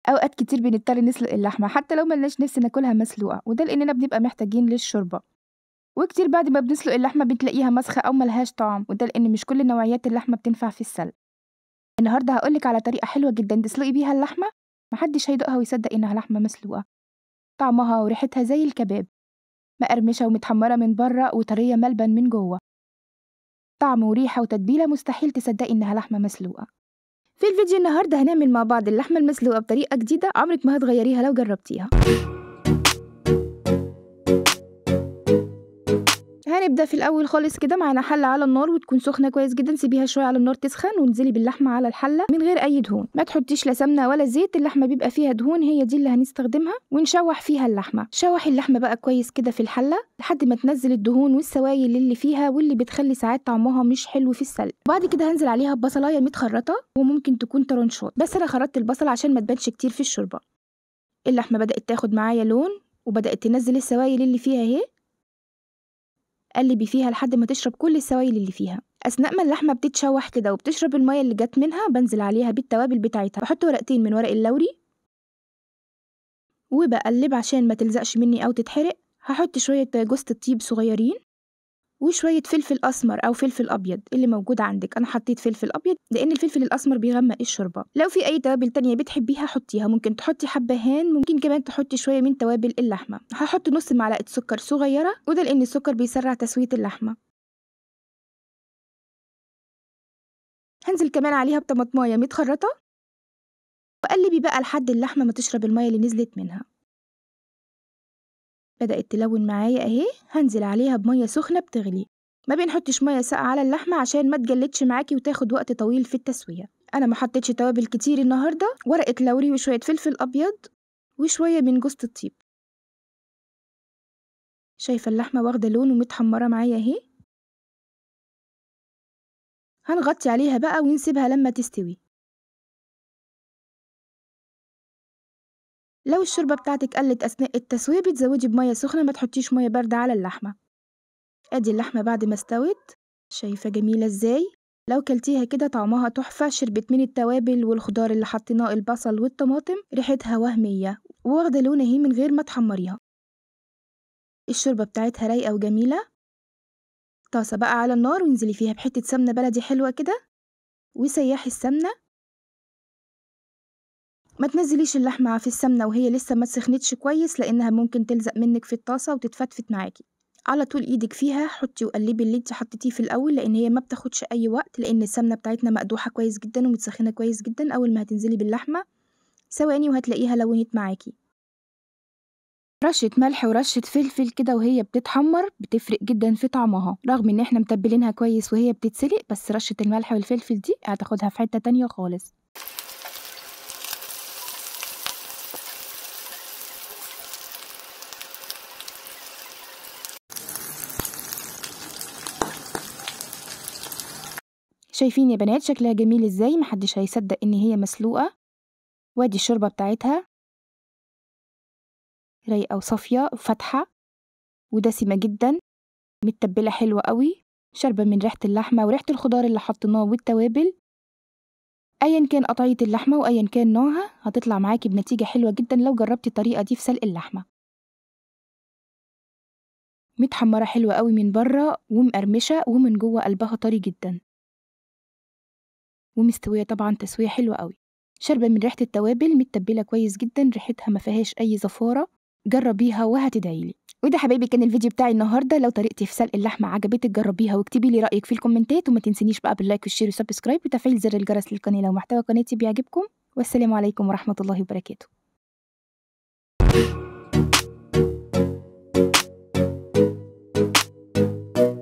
أوقات كتير بنضطر نسلق اللحمة حتى لو ملناش نفس ناكلها مسلوقة، وده لأننا بنبقى محتاجين للشوربة. وكتير بعد ما بنسلق اللحمة بتلاقيها مسخة أو ملهاش طعم، وده لأن مش كل نوعيات اللحمة بتنفع في السلق. النهاردة هقولك على طريقة حلوة جدا تسلقي بيها اللحمة، محدش هيدوقها ويصدق إنها لحمة مسلوقة. طعمها وريحتها زي الكباب، مقرمشة ومتحمرة من بره وطرية ملبن من جوه. طعم وريحة وتتبيلة مستحيل تصدقي إنها لحمة مسلوقة. في الفيديو النهاردة هنعمل مع بعض اللحمة المسلوقة بطريقة جديدة عمرك ما هتغيريها لو جربتيها. هنبدأ في الأول خالص كده معانا حلة على النار وتكون سخنة كويس جدا، سيبيها شوية على النار تسخن وانزلي باللحمة على الحلة من غير أي دهون، ما تحطيش لا سمنة ولا زيت، اللحمة بيبقى فيها دهون هي دي اللي هنستخدمها، ونشوح فيها اللحمة. شوحي اللحمة بقى كويس كده في الحلة لحد ما تنزل الدهون والسوائل اللي فيها واللي بتخلي ساعات طعمها مش حلو في السلق. بعد كده هنزل عليها ببصلاية متخرطة وممكن تكون طرنشات، بس أنا خرطت البصل عشان ما تبانش كتير في الشوربة. اللحمة بدأت تاخد معايا لون وبدأت تنزل السوائل اللي فيها اهي، قلبي فيها لحد ما تشرب كل السوائل اللي فيها. اثناء ما اللحمه بتتشوح كده وبتشرب الميه اللي جت منها بنزل عليها بالتوابل بتاعتها، بحط ورقتين من ورق اللوري وبقلب عشان ما تلزقش مني او تتحرق. هحط شويه جوز الطيب صغيرين وشويه فلفل اسمر او فلفل ابيض اللي موجود عندك. انا حطيت فلفل ابيض لان الفلفل الاسمر بيغمق الشوربه. لو في اي توابل تانية بتحبيها حطيها، ممكن تحطي حبهان، ممكن كمان تحطي شويه من توابل اللحمه. هحط نص معلقه سكر صغيره وده لان السكر بيسرع تسويه اللحمه. هنزل كمان عليها بطماطمايه متخرطه وقلبي بقى لحد اللحمه ما تشرب الميه اللي نزلت منها. بدأت تلون معايا اهي، هنزل عليها بميه سخنه بتغلي. ما بنحطش ميه ساقعه على اللحمه عشان ما تجلدش معاكي وتاخد وقت طويل في التسويه. انا ما حطيتش توابل كتير النهارده، ورقه لوري وشويه فلفل ابيض وشويه من جوز الطيب. شايفه اللحمه واخده لون ومتحمره معايا اهي. هنغطي عليها بقى ونسيبها لما تستوي. لو الشوربه بتاعتك قلت اثناء التسويه بتزودي بميه سخنه، ما تحطيش ميه بارده على اللحمه. ادي اللحمه بعد ما استوت، شايفه جميله ازاي؟ لو كلتيها كده طعمها تحفه، شربت من التوابل والخضار اللي حطيناه البصل والطماطم، ريحتها وهميه واخده لون اهي من غير ما تحمريها. الشوربه بتاعتها رايقه وجميله. طاسه بقى على النار وانزلي فيها بحته سمنه بلدي حلوه كده وسيحي السمنه. ما تنزليش اللحمه في السمنه وهي لسه ما سخنتش كويس لانها ممكن تلزق منك في الطاسه وتتفتفت معاكي. على طول ايدك فيها حطي وقلبي اللي انت حطيتيه في الاول لان هي ما بتاخدش اي وقت، لان السمنه بتاعتنا مقدوحه كويس جدا ومتسخنه كويس جدا. اول ما هتنزلي باللحمه ثواني وهتلاقيها لونت معاكي. رشه ملح ورشه فلفل كده وهي بتتحمر بتفرق جدا في طعمها، رغم ان احنا متبلينها كويس وهي بتتسلق، بس رشه الملح والفلفل دي هتاخدها في حته تانية خالص. شايفين يا بنات شكلها جميل ازاي؟ محدش هيصدق ان هي مسلوقة. وادي الشوربة بتاعتها رايقة وصافية وفاتحة ودسمة جدا، متبلة حلوة قوي، شاربة من ريحة اللحمة وريحة الخضار اللي حطيناه والتوابل. ايا كان قطعية اللحمة وايا كان نوعها هتطلع معاكي بنتيجة حلوة جدا لو جربتي الطريقة دي في سلق اللحمة. متحمرة حلوة قوي من بره ومقرمشة ومن جوه قلبها طري جدا، ومستوية طبعا تسوية حلوة قوي، شاربة من ريحة التوابل، متبلة كويس جدا، ريحتها ما فيهاش اي زفارة. جربيها وهتدعيلي. وده حبايبي كان الفيديو بتاعي النهارده. لو طريقتي في سلق اللحمه عجبتك جربيها واكتبي لي رايك في الكومنتات، وما تنسينيش بقى باللايك والشير وسبسكرايب وتفعيل زر الجرس للقناه لو محتوى قناتي بيعجبكم. والسلام عليكم ورحمه الله وبركاته.